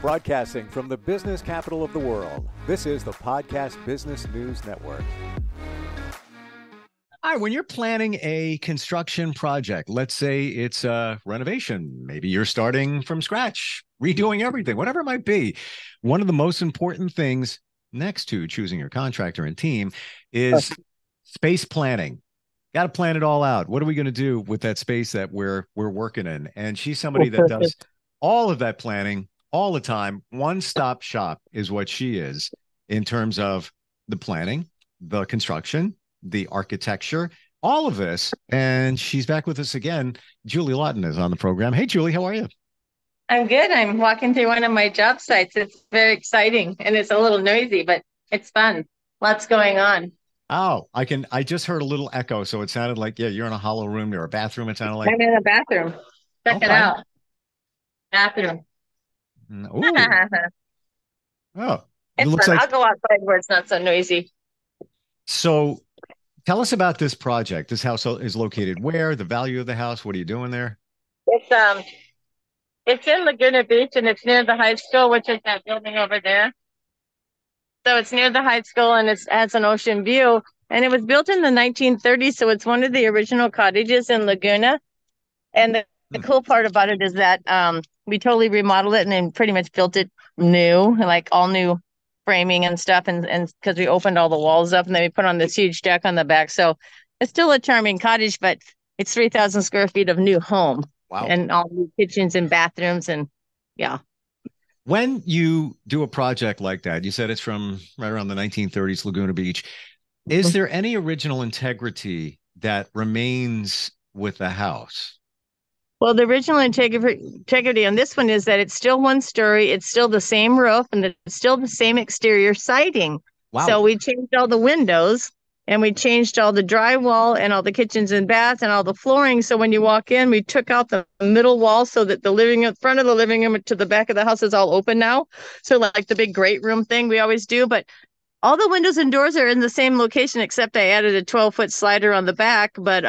Broadcasting from the business capital of the world, this is the Podcast Business News Network. All right, when you're planning a construction project, let's say it's a renovation, maybe you're starting from scratch, redoing everything, whatever it might be. One of the most important things next to choosing your contractor and team is space planning. Got to plan it all out. What are we going to do with that space that we're working in? And she's somebody that does all of that planning all the time. One-stop shop is what she is in terms of the planning, the construction, the architecture, all of this. And she's back with us again. Julie Laughton is on the program. Hey, Julie, how are you? I'm good. I'm walking through one of my job sites. It's very exciting and it's a little noisy, but it's fun. Lots going on. Oh, I just heard a little echo. So it sounded like, yeah, you're in a hollow room or a bathroom. It sounded like. I'm in a bathroom. Check it out. Bathroom. Ooh. Oh, it's fun. Like... I'll go outside where it's not so noisy. So tell us about this project. This house is located where? The value of the house? What are you doing there? It's in Laguna Beach and it's near the high school, which is that building over there. So it's near the high school and it has an ocean view. And it was built in the 1930s, so it's one of the original cottages in Laguna. And the cool part about it is that we totally remodeled it and then pretty much built it new, like all new framing and stuff. And because we opened all the walls up and then we put on this huge deck on the back. So it's still a charming cottage, but it's 3,000 square feet of new home. Wow. And all new kitchens and bathrooms and yeah. When you do a project like that, you said it's from right around the 1930s, Laguna Beach. Is there any original integrity that remains with the house? Well, the original integrity on this one is that it's still one story. It's still the same roof and it's still the same exterior siding. Wow. So we changed all the windows and we changed all the drywall and all the kitchens and baths and all the flooring. So when you walk in, we took out the middle wall so that the front of the living room to the back of the house is all open now. So like the big great room thing we always do, but all the windows and doors are in the same location, except I added a 12-foot slider on the back, but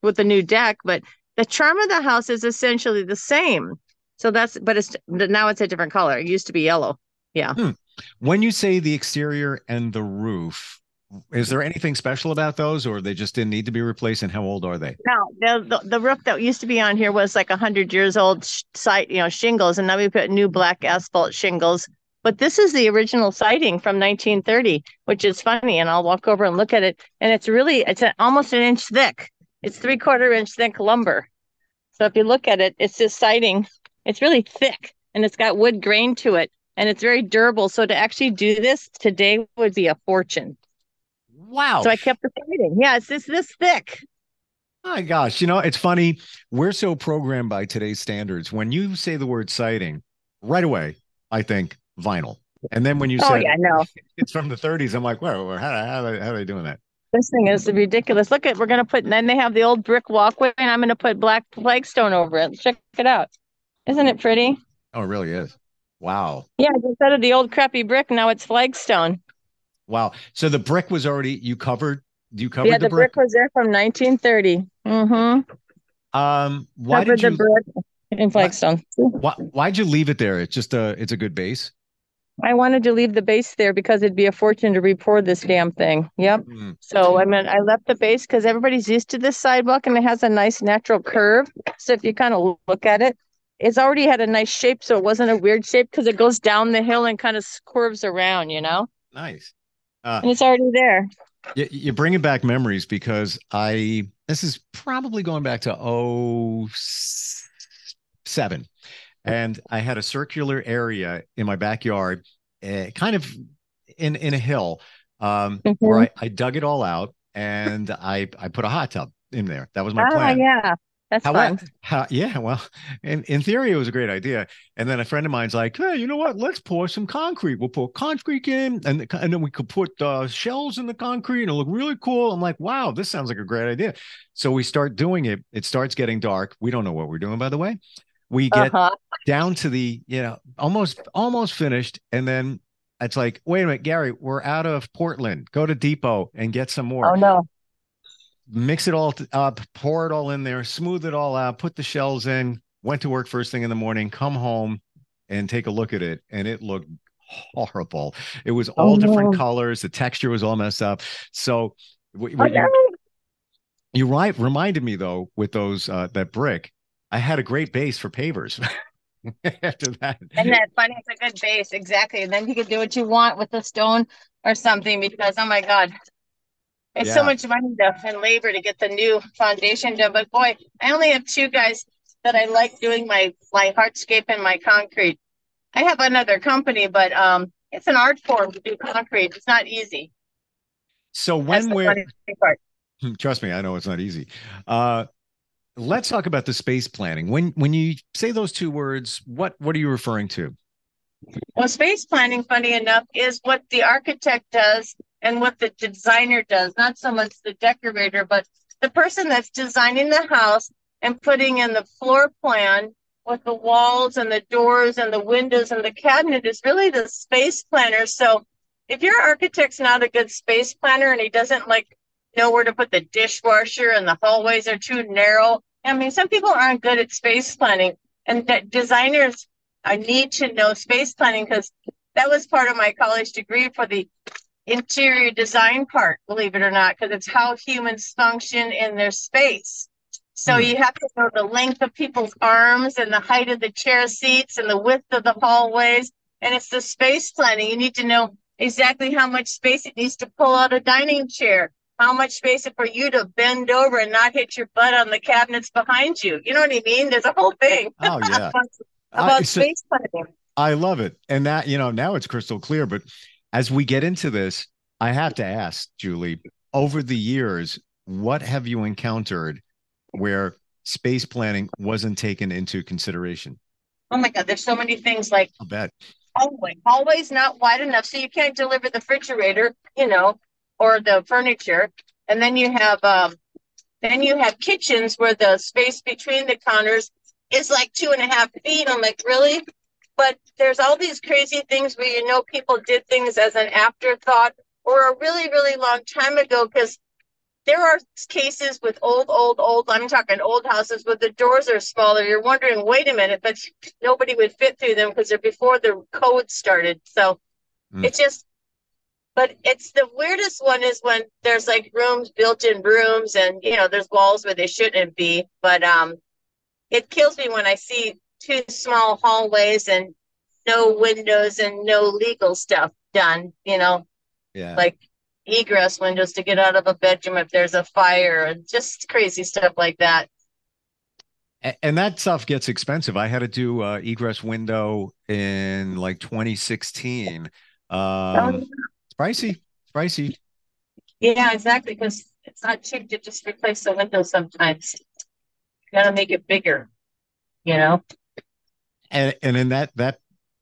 with the new deck. But the charm of the house is essentially the same. So now it's a different color. It used to be yellow. Yeah. When you say the exterior and the roof, is there anything special about those, or they just didn't need to be replaced? And how old are they? No, the roof that used to be on here was like 100 years old shingles, and now we put new black asphalt shingles. But this is the original siding from 1930, which is funny. And I'll walk over and look at it, and it's almost an inch thick. It's 3/4 inch thick lumber. So if you look at it, it's just siding. It's really thick and it's got wood grain to it and it's very durable. So to actually do this today would be a fortune. Wow. So I kept the siding. Yeah, it's this thick. My gosh. You know, it's funny. We're so programmed by today's standards. When you say the word siding, right away, I think vinyl. And then when you said it's from the 30s, I'm like, whoa, how are they doing that? This thing is ridiculous. Look at, we're going to put, and then they have the old brick walkway and I'm going to put black flagstone over it. Check it out. Isn't it pretty? Oh, it really is. Wow. Yeah. Instead of the old crappy brick, now it's flagstone. Wow. So the brick was already, you covered the brick was there from 1930. Why did you, the brick in flagstone. Why'd you leave it there? It's just it's a good base. I wanted to leave the base there because it'd be a fortune to re-pour this damn thing. Yep. So I left the base because everybody's used to this sidewalk and it has a nice natural curve. So if you kind of look at it, it's already had a nice shape. So it wasn't a weird shape because it goes down the hill and kind of curves around, Nice. And it's already there. You're bringing back memories because this is probably going back to 2007. And I had a circular area in my backyard, kind of in a hill, where I dug it all out and I put a hot tub in there. That was my plan. Yeah, that's fun. Well, in theory, it was a great idea. And then a friend of mine's like, hey, you know what? Let's pour some concrete. We'll put concrete in, and then we could put shells in the concrete and it'll look really cool. I'm like, wow, this sounds like a great idea. So we start doing it. It starts getting dark. We don't know what we're doing, by the way. We get down to the, almost finished. And then it's like, wait a minute, Gary, we're out of Portland. Go to Depot and get some more. Oh, no. Mix it all up, pour it all in there, smooth it all out, put the shells in, went to work first thing in the morning, come home, and take a look at it, and it looked horrible. It was Oh all different no. colors. The texture was all messed up. So Oh, what no. you right reminded me though with those that brick. I had a great base for pavers after that. And that funny, it's a good base, exactly. And then you can do what you want with the stone or something because oh my God, it's so Yeah. much money and labor to get the new foundation done. But boy, I only have two guys that I like doing my hardscape and my concrete. I have another company, but it's an art form to do concrete. It's not easy. So That's when the we're funny part. trust me, I know it's not easy. Uh, let's talk about the space planning. When you say those two words, what are you referring to? Well, space planning, funny enough, is what the architect does and what the designer does, not so much the decorator, but the person that's designing the house and putting in the floor plan with the walls and the doors and the windows and the cabinet is really the space planner. So if your architect's not a good space planner and he doesn't like know where to put the dishwasher and the hallways are too narrow, I mean, some people aren't good at space planning and that designers I need to know space planning because that was part of my college degree for the interior design part, believe it or not, because it's how humans function in their space. So Hmm. you have to know the length of people's arms and the height of the chair seats and the width of the hallways. And it's the space planning. You need to know exactly how much space it needs to pull out a dining chair, how much space for you to bend over and not hit your butt on the cabinets behind you. You know what I mean? There's a whole thing Oh yeah. about So space planning. I love it. And that, now it's crystal clear. But as we get into this, I have to ask, Julie, over the years, what have you encountered where space planning wasn't taken into consideration? Oh my God, there's so many things like I'll bet. hallways not wide enough, so you can't deliver the refrigerator, or the furniture. And then you have kitchens where the space between the counters is like 2.5 feet. I'm like, really? But there's all these crazy things where people did things as an afterthought or a really, really long time ago because there are cases with old, I'm talking old houses where the doors are smaller. You're wondering, wait a minute, but nobody would fit through them because they're before the code started. So Mm. it's just, but it's the weirdest one is when there's like rooms, built-in rooms, and there's walls where they shouldn't be. But it kills me when I see two small hallways and no windows and no legal stuff done, Yeah. like egress windows to get out of a bedroom if there's a fire and just crazy stuff like that. And that stuff gets expensive. I had to do egress window in like 2016. Oh, It's pricey. It's pricey. yeah, exactly. Because it's not cheap to just replace the window sometimes. You gotta make it bigger, you know? And in that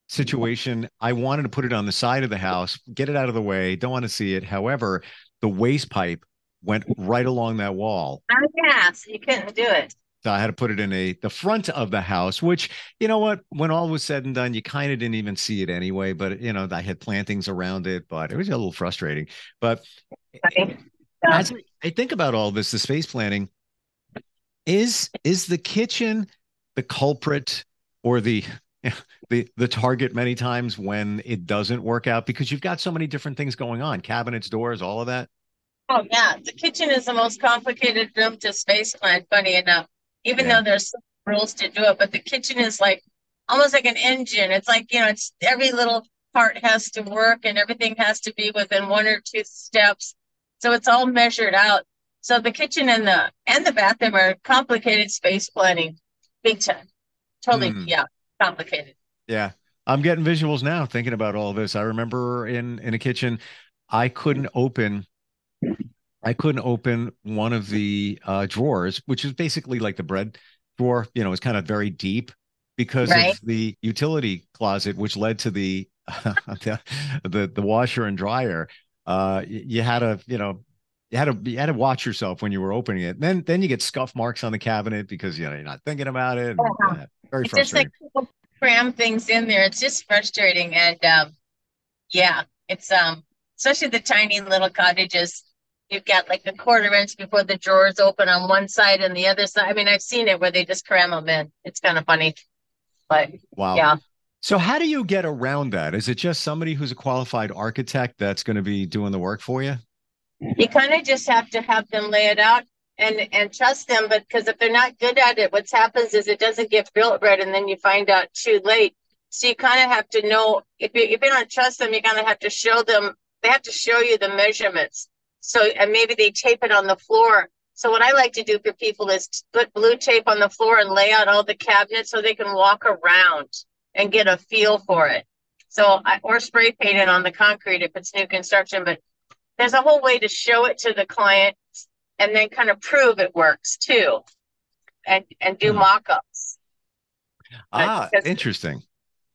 situation, I wanted to put it on the side of the house, get it out of the way. Don't want to see it. However, the waste pipe went right along that wall. Oh, yeah, so you couldn't do it. So I had to put it in the front of the house, which, you know what, when all was said and done, you kind of didn't even see it anyway. But I had plantings around it, but it was a little frustrating. But Funny. as I think about all this, the space planning, is the kitchen the culprit or the target many times when it doesn't work out because you've got so many different things going on, cabinets, doors, all of that? Oh, yeah. The kitchen is the most complicated room to space plan, funny enough, even Yeah. though there's some rules to do it. But the kitchen is like almost like an engine. It's like, it's every little part has to work and everything has to be within one or two steps. So it's all measured out. So the kitchen and the bathroom are complicated space planning, big time. Totally, Hmm. yeah, complicated. Yeah. I'm getting visuals now thinking about all of this. I remember in a kitchen, I couldn't open I couldn't open one of the drawers, which is basically like the bread drawer, it's kind of very deep because of Right. the utility closet, which led to the the washer and dryer. You had to, you had to watch yourself when you were opening it. Then you get scuff marks on the cabinet because you're not thinking about it. And, very It's just like frustrating. people cram things in there. It's just frustrating. And yeah, it's especially the tiny little cottages. You've got like a quarter inch before the drawers open on one side and the other side. I mean, I've seen it where they just cram them in. It's kind of funny, but Wow. yeah. So how do you get around that? Is it just somebody who's a qualified architect that's going to be doing the work for you? You kind of just have to have them lay it out and trust them. But because if they're not good at it, what happens is it doesn't get built right, and then you find out too late. So you kind of have to know if you don't trust them, you kind of have to show them. They have to show you the measurements. So and maybe they tape it on the floor. So what I like to do for people is put blue tape on the floor and lay out all the cabinets so they can walk around and get a feel for it. So or spray paint it on the concrete if it's new construction, but there's a whole way to show it to the client and then kind of prove it works too, and do mock-ups. Interesting.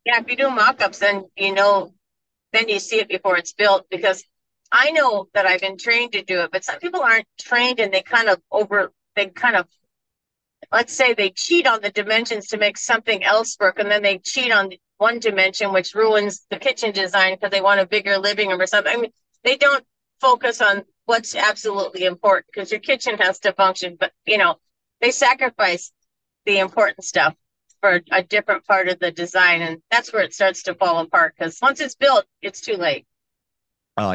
Yeah, if you do mock-ups, then then you see it before it's built, because I know that I've been trained to do it, but some people aren't trained, and they kind of let's say they cheat on the dimensions to make something else work, and then they cheat on one dimension, which ruins the kitchen design because they want a bigger living room or something. I mean, they don't focus on what's absolutely important, because your kitchen has to function, but they sacrifice the important stuff for a different part of the design, and that's where it starts to fall apart, because once it's built, it's too late.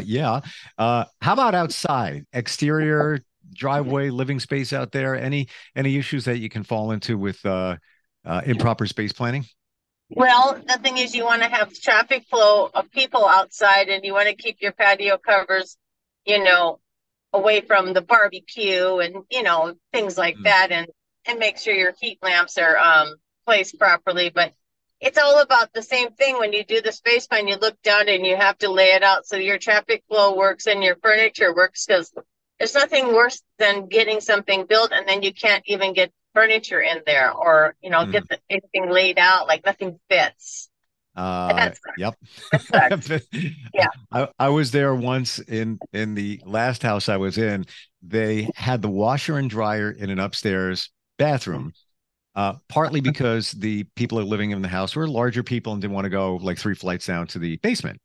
Yeah. How about outside, exterior, driveway, living space out there? Any issues that you can fall into with improper space planning? Well, the thing is, you want to have traffic flow of people outside, and you want to keep your patio covers, away from the barbecue and, things like that, and make sure your heat lamps are placed properly. But it's all about the same thing. When you do the space plan, you look down and you have to lay it out so your traffic flow works and your furniture works, because there's nothing worse than getting something built and then you can't even get furniture in there, or get anything laid out, like nothing fits. Yep. Yeah. I was there once in the last house I was in. They had the washer and dryer in an upstairs bathroom, partly because the people that are living in the house were larger people and didn't want to go like 3 flights down to the basement.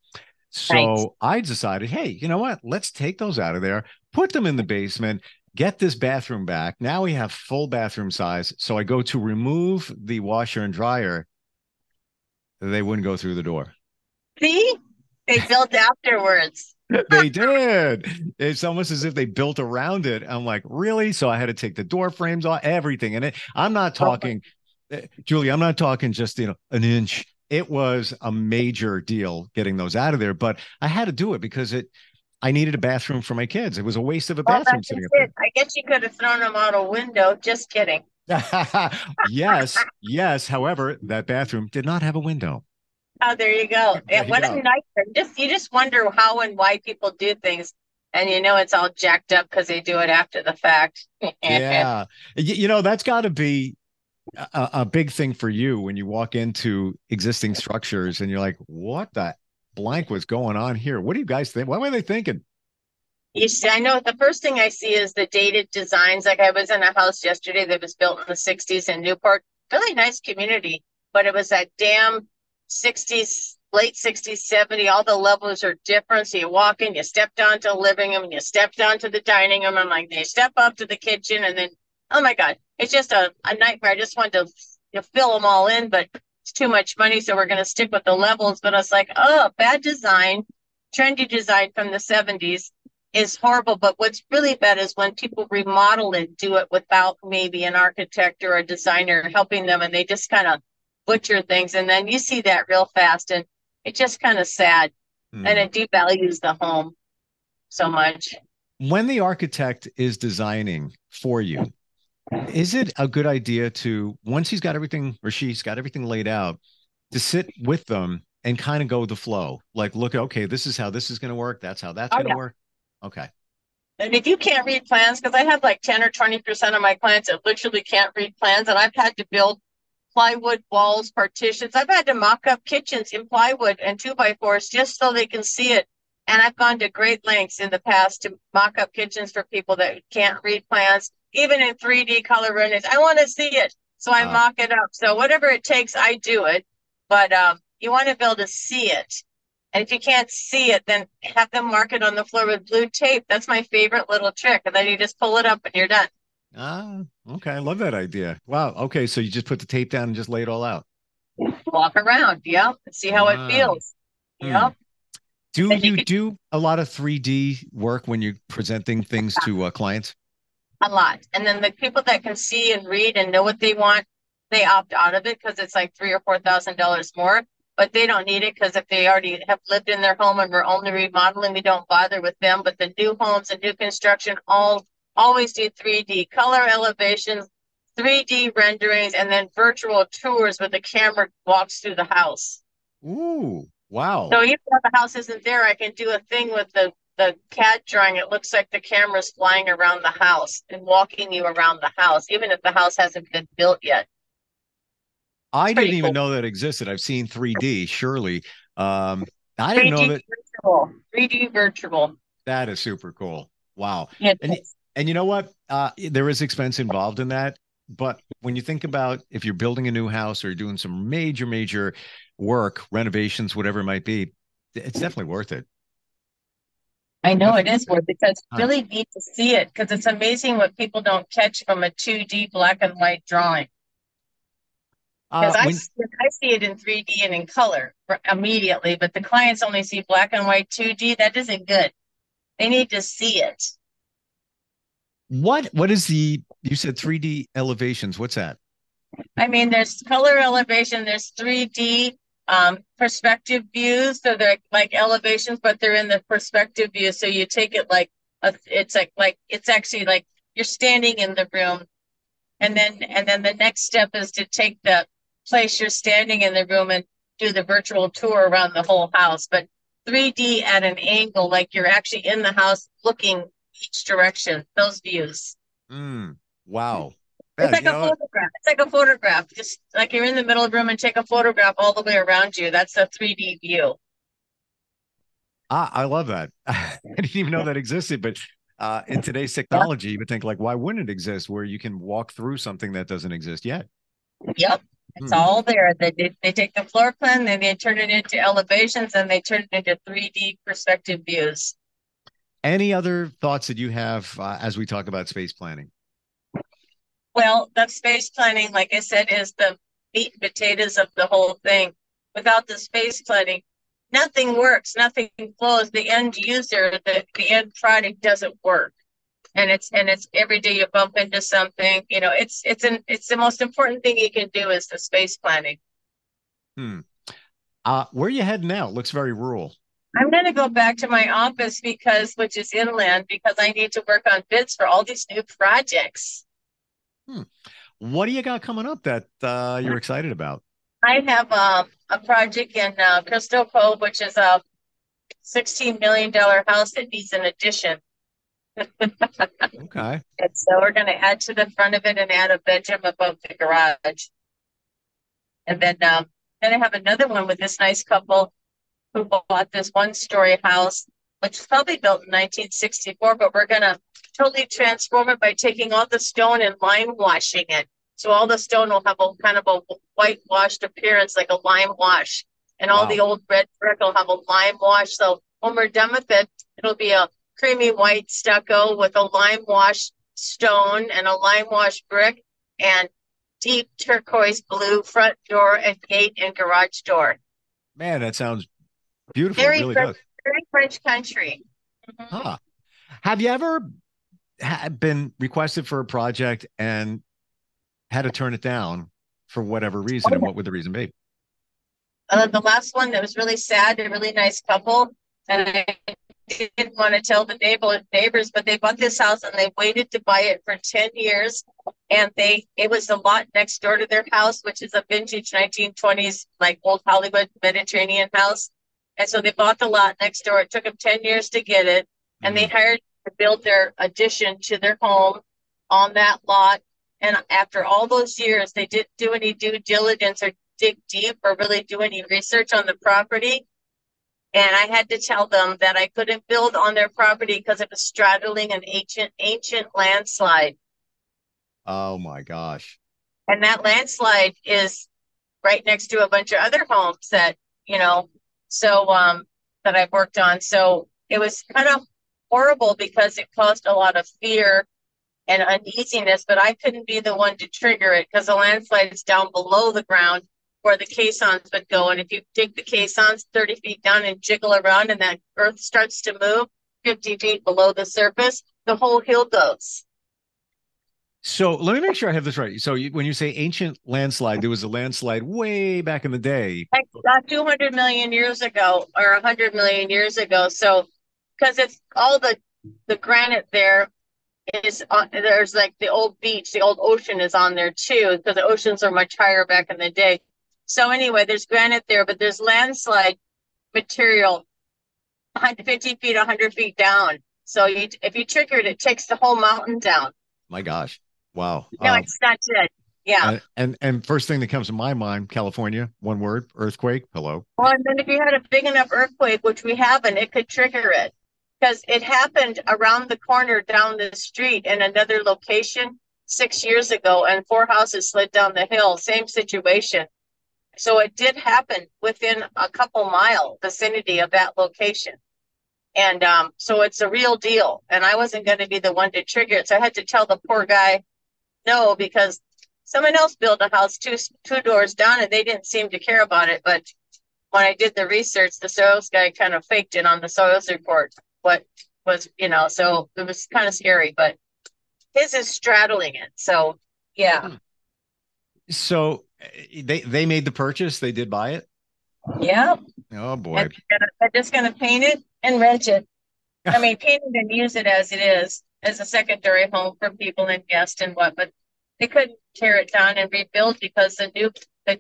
So Right. I decided, hey, you know what? Let's take those out of there, put them in the basement, get this bathroom back. Now we have full bathroom size. So I go to remove the washer and dryer. They wouldn't go through the door. See, they built afterwards. They did. It's almost as if they built around it. I'm like, really? So I had to take the door frames off, everything. And I'm not talking, Julie, I'm not talking just, an inch. It was a major deal getting those out of there, but I had to do it because I needed a bathroom for my kids. It was a waste of a bathroom sitting up there. I guess you could have thrown them out a window. Just kidding. Yes. However, that bathroom did not have a window. Oh, there you go. What a nightmare. You just wonder how and why people do things. And it's all jacked up because they do it after the fact. Yeah. That's got to be a big thing for you when you walk into existing structures and you're like, what the blank was going on here? What do you guys think? What were they thinking? You see, I know the first thing I see is the dated designs. Like I was in a house yesterday that was built in the 60s in Newport. Really nice community, but it was that damn 60s, late 60s, 70s. All the levels are different. So you walk in, you step down to the living room, and you step down to the dining room. I'm like, they step up to the kitchen, and then, oh my God, it's just a nightmare. I just wanted to fill them all in, but it's too much money. So we're going to stick with the levels. But I was like, oh, bad design, trendy design from the 70s. Is horrible. But what's really bad is when people remodel and do it without maybe an architect or a designer helping them, and they just kind of butcher things. And then you see that real fast, and it's just kind of sad. And it devalues the home so much. When the architect is designing for you, is it a good idea to, once he's got everything or she's got everything laid out, to sit with them and kind of go with the flow? Like, look, okay, this is how this is going to work. That's how that's going to work. Okay. And if you can't read plans, because I have like 10 or 20% of my clients that literally can't read plans, and I've had to build plywood walls, partitions. I've had to mock up kitchens in plywood and 2x4s just so they can see it. And I've gone to great lengths in the past to mock up kitchens for people that can't read plans, even in 3D color renderings. I want to see it, so I mock it up. So whatever it takes, I do it. But you want to be able to see it. And if you can't see it, then have them mark it on the floor with blue tape. That's my favorite little trick. And then you just pull it up and you're done. Okay. I love that idea. Wow. Okay. So you just put the tape down and just lay it all out. walk around, and see how it Wow. feels. Yep. Do you do a lot of 3D work when you're presenting things to clients? A lot. And then the people that can see and read and know what they want, they opt out of it because it's like $3,000 or $4,000 more. But they don't need it because if they already have lived in their home and we're only remodeling, we don't bother with them. But the new homes and new construction always do 3D color elevations, 3D renderings, and then virtual tours where the camera walks through the house. Ooh, wow. So even if the house isn't there, I can do a thing with the CAD drawing. It looks like the camera's flying around the house and walking you around the house, even if the house hasn't been built yet. I didn't even know that existed. I've seen 3D, surely. I didn't know that. Virtual. 3D virtual. That is super cool. Wow. Yeah, and you know what? There is expense involved in that. But when you think about if you're building a new house or you're doing some major work, renovations, whatever it might be, it's definitely worth it. I know it is worth it because you really need to see it because it's amazing what people don't catch from a 2D black and white drawing. Because I see it in 3D and in color immediately, but the clients only see black and white 2D. That isn't good. They need to see it. What is you said 3D elevations? What's that? I mean, there's color elevation, there's 3D perspective views. So they're like elevations, but they're in the perspective view. So you take it like it's actually like you're standing in the room. And then the next step is to take the place you're standing in the room and do the virtual tour around the whole house. But 3D at an angle, like you're actually in the house looking each direction, those views. Wow. It's like a photograph. It's like a photograph. Just like you're in the middle of the room and take a photograph all the way around you. That's a 3D view. I love that. I didn't even know that existed, but in today's technology, you would think like, why wouldn't it exist where you can walk through something that doesn't exist yet? Yep. It's all there. They take the floor plan, then they turn it into elevations, and they turn it into 3D perspective views. Any other thoughts that you have as we talk about space planning? Well, the space planning, like I said, is the meat and potatoes of the whole thing. Without the space planning, nothing works, nothing flows. The end user, the end product doesn't work. And it's every day you bump into something, it's the most important thing you can do is the space planning. Where are you heading now? It looks very rural. I'm going to go back to my office which is inland, because I need to work on bids for all these new projects. What do you got coming up that you're excited about? I have a project in Crystal Cove, which is a $16 million house that needs an addition. Okay. And so we're going to add to the front of it and add a bedroom above the garage. And then I have another one with this nice couple who bought this one-story house, which was probably built in 1964, but we're going to totally transform it by taking all the stone and lime washing it. So all the stone will have a kind of a whitewashed appearance, like a lime wash. And all the old red brick will have a lime wash. So when we're done with it, it'll be a creamy white stucco with a lime wash stone and a lime wash brick and deep turquoise blue front door and gate and garage door. Man, that sounds beautiful. It really does. Very French country. Have you ever been requested for a project and had to turn it down for whatever reason? And what would the reason be? The last one that was really sad, a really nice couple. And I didn't want to tell the neighbors, but they bought this house and they waited to buy it for 10 years. And it was the lot next door to their house, which is a vintage 1920s, like old Hollywood Mediterranean house. And so they bought the lot next door. It took them 10 years to get it. And they hired to build their addition to their home on that lot. And after all those years, they didn't do any due diligence or dig deep or really do any research on the property. And I had to tell them that I couldn't build on their property because it was straddling an ancient landslide. Oh my gosh. And that landslide is right next to a bunch of other homes that I've worked on. So it was kind of horrible because it caused a lot of fear and uneasiness, but I couldn't be the one to trigger it because the landslide is down below the ground where the caissons would go. And if you dig the caissons 30 feet down and jiggle around and that earth starts to move 50 feet below the surface, the whole hill goes. So let me make sure I have this right. So when you say ancient landslide, there was a landslide way back in the day. Like about 200 million years ago or 100 million years ago. So because it's all the granite there is on, there's like the old beach, the old ocean is on there too, because the oceans are much higher back in the day. So anyway, there's granite there, but there's landslide material 150 feet, 100 feet down. So if you trigger it, it takes the whole mountain down. My gosh. Wow. No, it's not good. Yeah. And first thing that comes to my mind, California, one word, earthquake. Hello. Well, and then if you had a big enough earthquake, which we haven't, it could trigger it. Because it happened around the corner down the street in another location 6 years ago, and 4 houses slid down the hill, same situation. So it did happen within a couple mile vicinity of that location. And so it's a real deal. And I wasn't going to be the one to trigger it. So I had to tell the poor guy no, because someone else built a house two doors down and they didn't seem to care about it. But when I did the research, the soils guy kind of faked it on the soils report. What was, so it was kind of scary, but his is straddling it. So, yeah. So they made the purchase. They did buy it. Yeah. Oh boy. And they're just going to paint it and rent it. I mean, paint it and use it as it is, as a secondary home for people and guests and what, but they couldn't tear it down and rebuild because the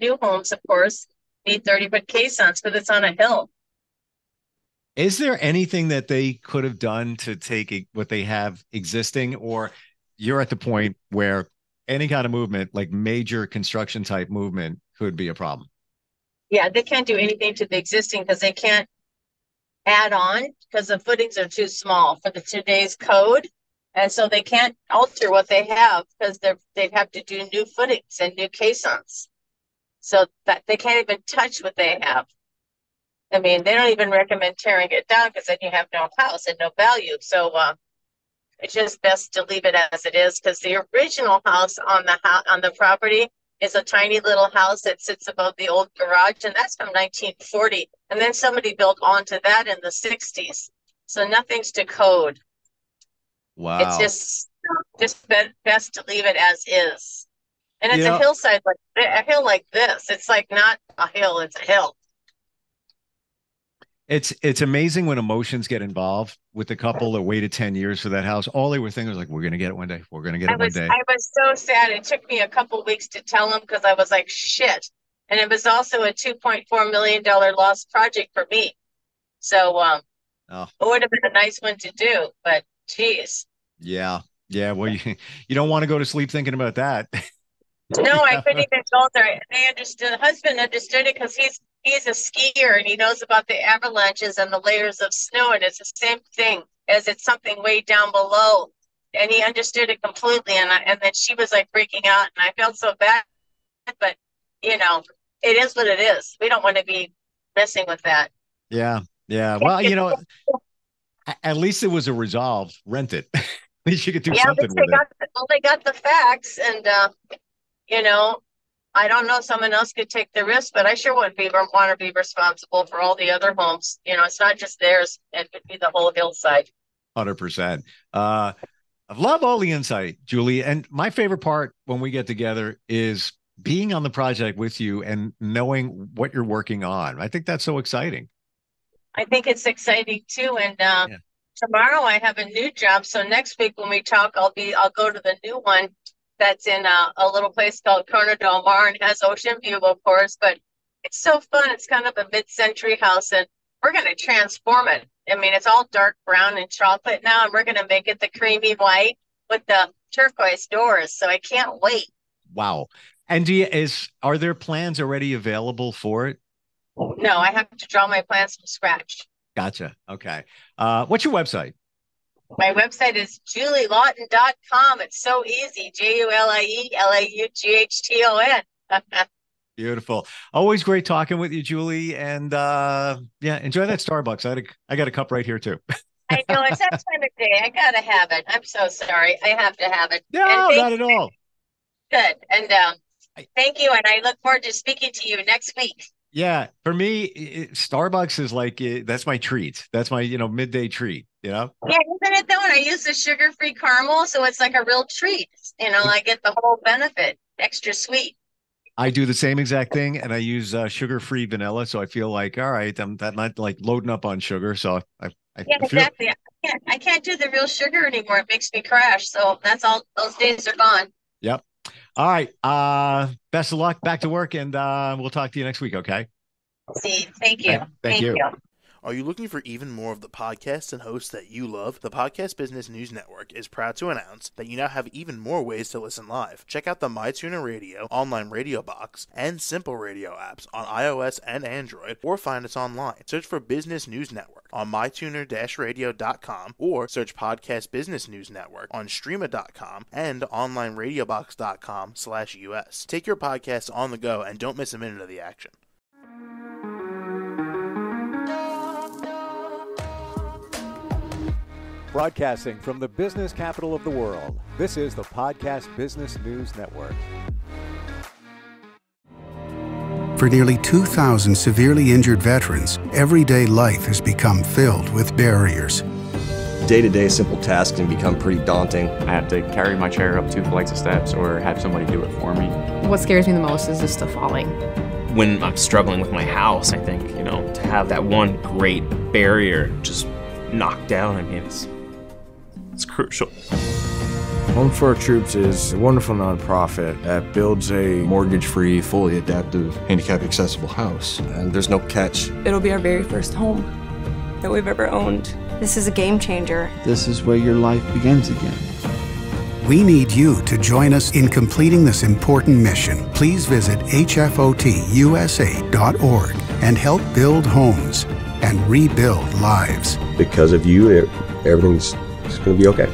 new homes, of course, need 30-foot caissons because it's on a hill. Is there anything that they could have done to take what they have existing, or you're at the point where any kind of movement, like major construction type movement, could be a problem? Yeah, they can't do anything to the existing because they can't add on because the footings are too small for today's code. And so they can't alter what they have because they'd have to do new footings and new caissons. So that they can't even touch what they have. I mean, they don't even recommend tearing it down because then you have no house and no value. So it's just best to leave it as it is because the original house on the property is a tiny little house that sits above the old garage, and that's from 1940. And then somebody built onto that in the 60s. So nothing's to code. Wow. It's just best to leave it as is. And it's a hillside, a hill like this. It's like not a hill, it's a hill. It's amazing when emotions get involved with the couple that waited 10 years for that house. All they were thinking was like, we're going to get it one day. We're going to get it one day. I was so sad. It took me a couple weeks to tell them because I was like, shit. And it was also a $2.4 million lost project for me. So it would have been a nice one to do, but geez. Yeah. Yeah. Well, you don't want to go to sleep thinking about that. No, I couldn't even go there. They understood. The husband understood it because he's a skier and he knows about the avalanches and the layers of snow, and it's the same thing as it's something way down below. And he understood it completely, and then she was like freaking out, and I felt so bad. But it is what it is. We don't want to be messing with that. Yeah, yeah. Well, at least it was a resolve. Rent it. At least you could do something with it. They got the facts, and I don't know. Someone else could take the risk, but I sure wouldn't want to be responsible for all the other homes. It's not just theirs; it could be the whole hillside. 100%. I love all the insight, Julie. And my favorite part when we get together is being on the project with you and knowing what you're working on. I think that's so exciting. I think it's exciting too. And tomorrow I have a new job. So next week when we talk, I'll go to the new one. That's in a little place called Corona del Mar and has ocean view, of course, but it's so fun. It's kind of a mid-century house, and we're going to transform it. I mean, it's all dark brown and chocolate now, and we're going to make it the creamy white with the turquoise doors. So I can't wait. Wow. And are there plans already available for it? No, I have to draw my plans from scratch. Gotcha. Okay. What's your website? My website is julielaughton.com. It's so easy. JulielAughton. Beautiful. Always great talking with you, Julie. And enjoy that Starbucks. I got a cup right here too. I know it's that time of day. I gotta have it. I'm so sorry. I have to have it. No, not at all. Good. And Thank you. And I look forward to speaking to you next week. Yeah. For me, Starbucks is like, that's my treat. That's my, midday treat, Yeah, isn't it though? And I use the sugar-free caramel. So it's like a real treat. I get the whole benefit, extra sweet. I do the same exact thing, and I use sugar-free vanilla. So I feel like, all right, I'm not like loading up on sugar. So exactly. I can't do the real sugar anymore. It makes me crash. So that's all. Those days are gone. Yep. All right. Best of luck. Back to work, and we'll talk to you next week. Okay. See, thank you. Thank you. Are you looking for even more of the podcasts and hosts that you love? The Podcast Business News Network is proud to announce that you now have even more ways to listen live. Check out the MyTuner Radio, online radio box, and Simple Radio apps on iOS and Android, or find us online. Search for Business News Network on mytuner-radio.com, or search Podcast Business News Network on streama.com and onlineradiobox.com/US. Take your podcast on the go and don't miss a minute of the action. Broadcasting from the business capital of the world, this is the Podcast Business News Network. For nearly 2,000 severely injured veterans, everyday life has become filled with barriers. Day-to-day simple tasks can become pretty daunting. I have to carry my chair up 2 flights of steps or have somebody do it for me. What scares me the most is just the falling. When I'm struggling with my house, I think, to have that one great barrier just knocked down, it's crucial. Home for Our Troops is a wonderful nonprofit that builds a mortgage-free, fully adaptive, handicap-accessible house. And there's no catch. It'll be our very first home that we've ever owned. This is a game changer. This is where your life begins again. We need you to join us in completing this important mission. Please visit hfotusa.org and help build homes and rebuild lives. Because of you, everything's going to be okay.